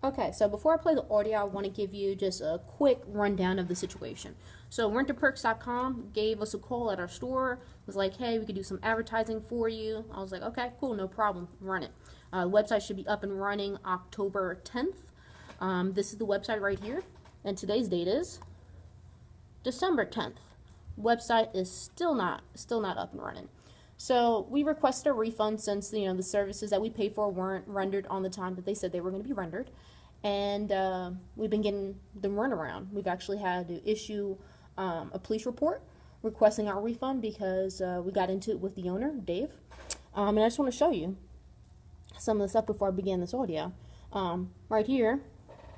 Okay, so before I play the audio, I want to give you just a quick rundown of the situation. So Renterperks.com gave us a call at our store, was like, hey, we could do some advertising for you. I was like, okay, cool, no problem, run it. The website should be up and running October 10th. This is the website right here, and today's date is December 10th. Website is still not up and running. So we requested a refund since the services that we paid for weren't rendered on the time that they said they were going to be rendered, and we've been getting the runaround. We've actually had to issue a police report requesting our refund because we got into it with the owner, Dave. And I just want to show you some of the stuff before I begin this audio. Right here,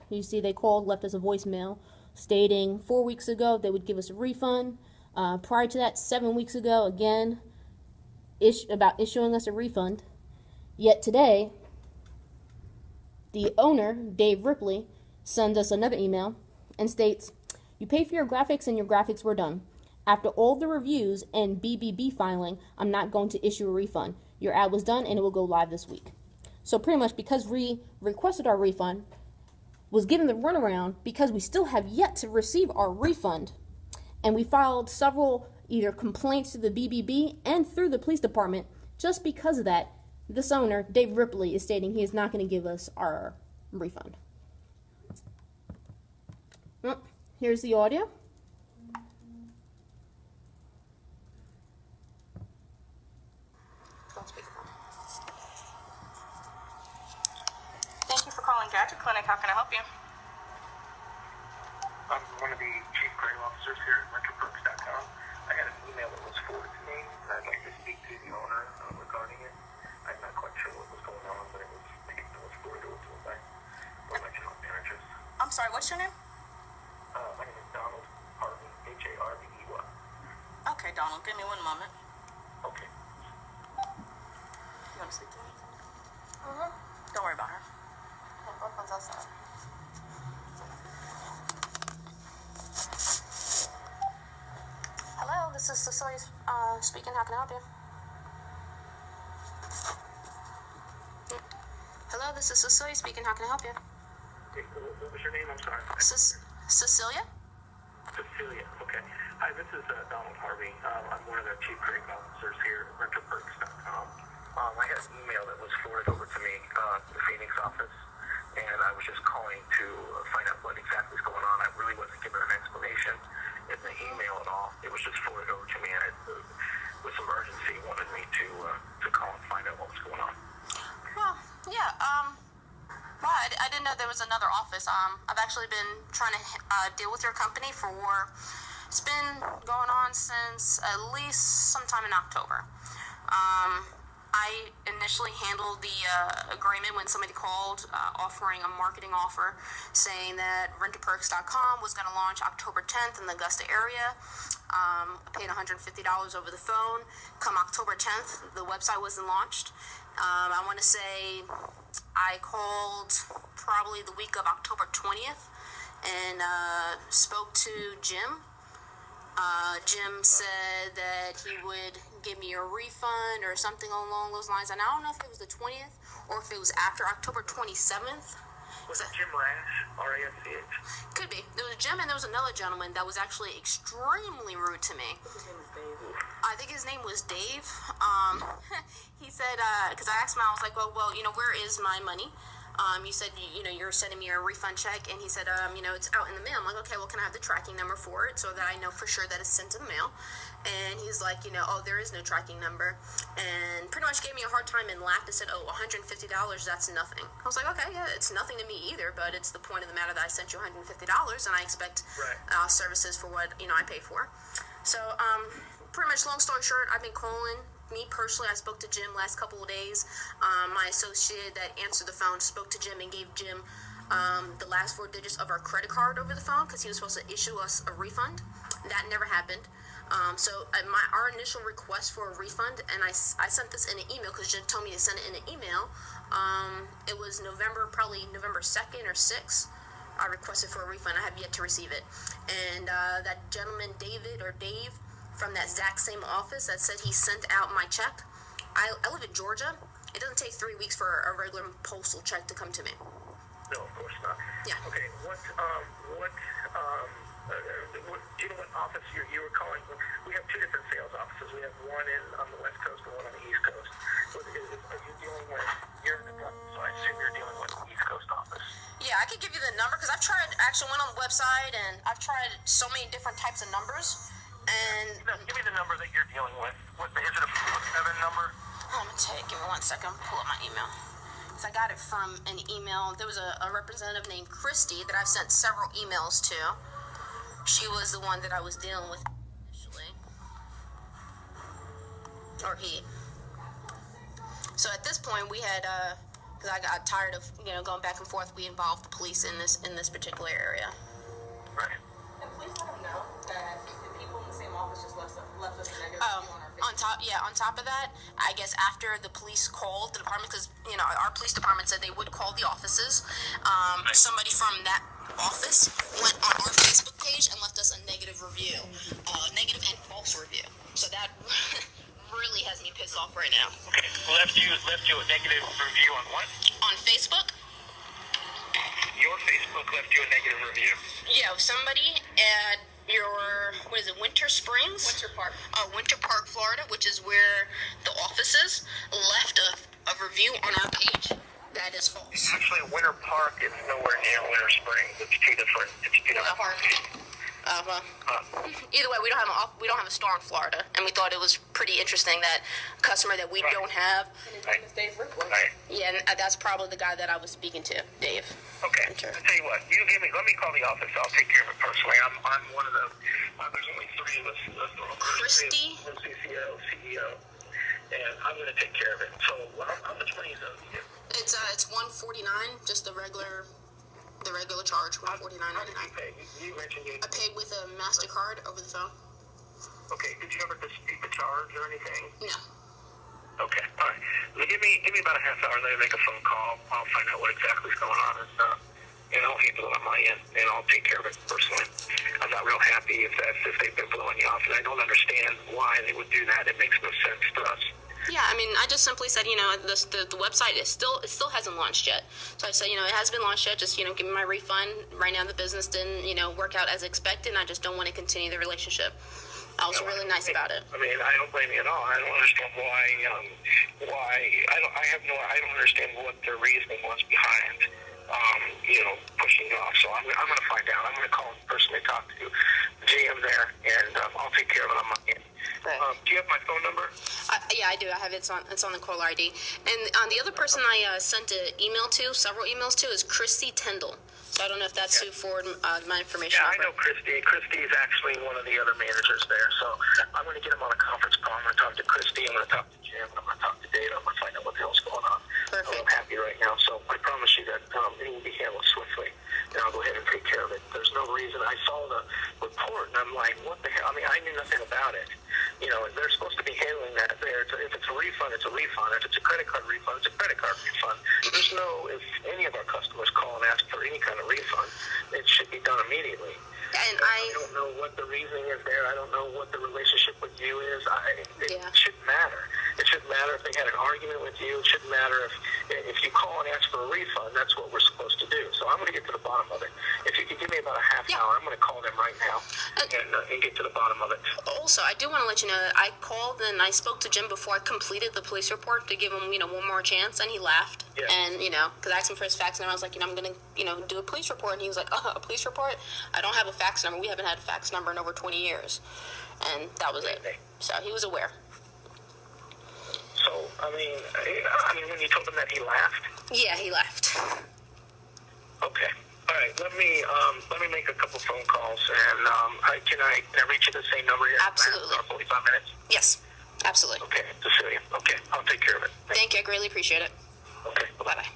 you see they called, left us a voicemail stating 4 weeks ago they would give us a refund. Prior to that, 7 weeks ago, again, about issuing us a refund. Yet today, the owner, Dave Ripley, sends us another email and states, you paid for your graphics and your graphics were done. After all the reviews and BBB filing, I'm not going to issue a refund. Your ad was done and it will go live this week. So pretty much because we requested our refund, was given the runaround because we still have yet to receive our refund. And we filed several either complaints to the BBB and through the police department. Just because of that, this owner, Dave Ripley, is stating he is not going to give us our refund. Well, here's the audio. Thank you for calling Gadget Clinic. How can I help you? I'm one of the chief creative officers here at Renterperks.com. I got an email that was forwarded to me, and I'd like to speak to the owner regarding it. I'm not quite sure what was going on, but it was forwarded over to me by one of my general managers. I'm sorry, what's your name? My name is Donald Harvey, Harvey. Okay, Donald, give me 1 moment. Okay. You want to speak to me? Don't worry about her. Both one's outside. Hello, this is Cecilia speaking. How can I help you? Hello, this is Cecilia speaking. How can I help you? What was your name? I'm sorry. Cecilia? Cecilia. Okay. Hi, this is Donald Harvey. I'm one of the chief creative officers here at Renterperks.com. I had an email that was forwarded over to me, the Phoenix office, and I was just calling to find out what exactly is going on. I really wasn't given an explanation in the email at all. It was just forwarded over to me, and with some urgency, wanted me to call and find out what was going on. Well, yeah, well, I didn't know there was another office. I've actually been trying to deal with your company it's been going on since at least sometime in October. I initially handled the agreement when somebody called offering a marketing offer saying that Renterperks.com was going to launch October 10th in the Augusta area. I paid $150 over the phone. Come October 10th, the website wasn't launched. I want to say I called probably the week of October 20th and spoke to Jim. Jim said that he would give me a refund or something along those lines. And I don't know if it was the 20th or if it was after October 27th. Was it Jim Rash, R-A-S-C-H? Could be. There was Jim and there was another gentleman that was actually extremely rude to me. His name is Dave. I think his name was Dave. He said, because I asked him, I was like, well, where is my money? You said, you're sending me a refund check, and he said, it's out in the mail. I'm like, okay, well, can I have the tracking number for it so that I know for sure that it's sent to the mail? And he's like, oh, there is no tracking number, and pretty much gave me a hard time and laughed and said, oh, $150, that's nothing. I was like, okay, yeah, it's nothing to me either, but it's the point of the matter that I sent you $150, and I expect services for what, I pay for. So, pretty much long story short, I've been calling. Me personally, I spoke to Jim last couple of days. My associate that answered the phone spoke to Jim and gave Jim the last 4 digits of our credit card over the phone because he was supposed to issue us a refund. That never happened. So our initial request for a refund, and I sent this in an email because Jim told me to send it in an email. It was probably November 2nd or 6th. I requested for a refund. I have yet to receive it. And that gentleman, Dave from that exact same office that said he sent out my check. I live in Georgia. It doesn't take 3 weeks for a regular postal check to come to me. No, of course not. Yeah. Okay, do you know what office you were calling? We have two different sales offices. We have one on the West Coast and one on the East Coast. Are you dealing with, you're in the government, so I assume you're dealing with the East Coast office. Yeah, I could give you the number because I've tried, actually went on the website and I've tried so many different types of numbers. And Give me the number that you're dealing with. Is it a 407 number? give me 1 second, pull up my email. Because I got it from an email. There was a representative named Christi that I've sent several emails to. She was the one that I was dealing with initially. Or he. So at this point, we had, because I got tired of, going back and forth, we involved the police in this particular area. Right. And please let them know that the people in the same office just left us a negative Oh, review on our Facebook. on top of that, I guess after the police called the department, because our police department said they would call the offices. Somebody from that office went on our Facebook page and left us a negative review, negative and false review. So that really has me pissed off right now. Okay, left you a negative review on what? On Facebook. Your Facebook left you a negative review. Yeah, somebody at your, Winter Springs? Winter Park. Winter Park, Florida, which is where the office is, left a review on our page. That is false. Actually, Winter Park is nowhere near Winter Springs. It's two different. Either way, we don't have a store in Florida, and we thought it was pretty interesting that a customer that we don't have. And his name is Dave Ripley. Right. Yeah, and that's probably the guy that I was speaking to, Dave. Okay. Sure. I'll tell you what. Let me call the office. I'll take care of it personally. I'm one of the. There's only three of us. Christi? One CCO, CEO, and I'm going to take care of it. So, how much money is that? It's $149, just the regular charge, $149.99. You mentioned you. I paid with a MasterCard over the phone. Okay. Did you ever dispute the charge or anything? No. Okay. All right. Give me about a half hour. Let me make a phone call. I'll find out what exactly is going on, and I'll handle it on my end, and I'll take care of it personally. I'm not real happy if they've been blowing you off, and I don't understand why they would do that. It makes no sense to us. Yeah, I mean, I just simply said, the website it still hasn't launched yet. So I said, it hasn't been launched yet. Just, give me my refund. Right now, the business didn't, work out as expected, and I just don't want to continue the relationship. I was really nice about it. I mean, I don't blame you at all. I don't understand why. I don't understand what their reasoning was behind, pushing you off. So I'm going to find out. I'm going to call and personally talk to the GM there, and I'll take care of it on my end. Do you have my phone number? Yeah, I do. I have it. It's on the caller ID. And the other person I sent several emails to, is Christi Tindell. So I don't know if that's who forwarded my information. Yeah, over. I know Christi. Christi is actually one of the other managers there. So I'm going to get him on a conference call. I'm going to talk to Christi. I'm going to talk to Jim. I'm going to talk to Dave. I'm going to find out what the hell's going on. Perfect. I'm happy right now. So I promise you that it will be handled swiftly. And I'll go ahead and take care of it. There's no reason. I saw the report, and I'm like, what the hell? I mean, I knew nothing about it. They're supposed to be handling that there. If it's a refund, it's a refund. If it's a credit card refund, it's a credit card refund. If any of our customers call and ask for any kind of refund, it should be done immediately. And I don't know what the reasoning is there. I don't know what the relationship with you is. It shouldn't matter. It shouldn't matter if they had an argument with you. It shouldn't matter if you call and ask for a refund. That's what we're supposed to do. So I'm going to get to the bottom of it. If you could give me about a half hour, I'm going to call them right now and get to the bottom of it. Also, I do want to let you know that I called and I spoke to Jim before I completed the police report to give him, one more chance, and he laughed. Yeah. And, because I asked him for his fax number. I was like, I'm going to, do a police report. And he was like, a police report? I don't have a fax number. We haven't had a fax number in over 20 years. And that was it. So he was aware. So, I mean, when you told him that, he laughed? Yeah, he laughed. Okay. All right. Let me make a couple phone calls, and can I reach you the same number here? Absolutely. 45 minutes? Yes, absolutely. Okay, Cecilia. Okay, I'll take care of it. Thank you. I greatly appreciate it. Okay. Bye-bye.